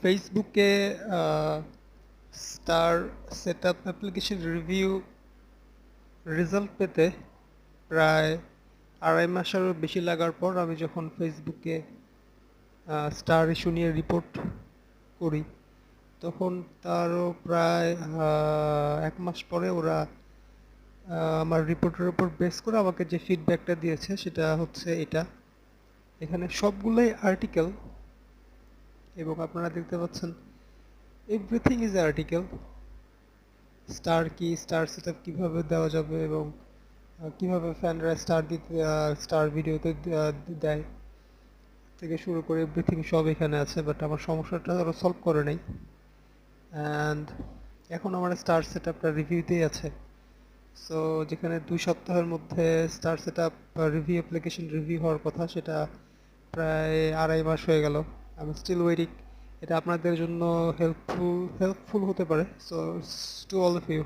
ফেসবুকে star setup application review result পেতে প্রায় 2.5 মাসেরও বেশি লাগার পর আমি যখন ফেসবুকে স্টার ইস্যু নিয়ে রিপোর্ট করি, তখন তারও প্রায় 1 মাস পরে ওরা আমার রিপোর্টের উপর বেস করে আমাকে যে ফিডব্যাকটা দিয়েছে সেটা হচ্ছে এটা। এখানে সবগুলোই আর্টিকেল এবং আপনারা দেখতে পাচ্ছেন এভরিথিং ইজ আর্টিকেল। স্টার কি, স্টার সেটআপ কিভাবে দেওয়া যাবে এবং কিভাবে ফ্যানরা স্টার দিতে স্টার ভিডিওতে দেয় থেকে শুরু করে এভরিথিং সব এখানে আছে, বাট আমার সমস্যাটা ওরা সলভ করে নাই। অ্যান্ড এখন আমার স্টার সেটআপটা রিভিউতেই আছে। সো যেখানে 2 সপ্তাহের মধ্যে star setup review application review হওয়ার কথা, সেটা প্রায় 2.5 মাস হয়ে গেল। I am still waiting. এটা আপনাদের জন্য হেল্পফুল হতে পারে। So to all of you.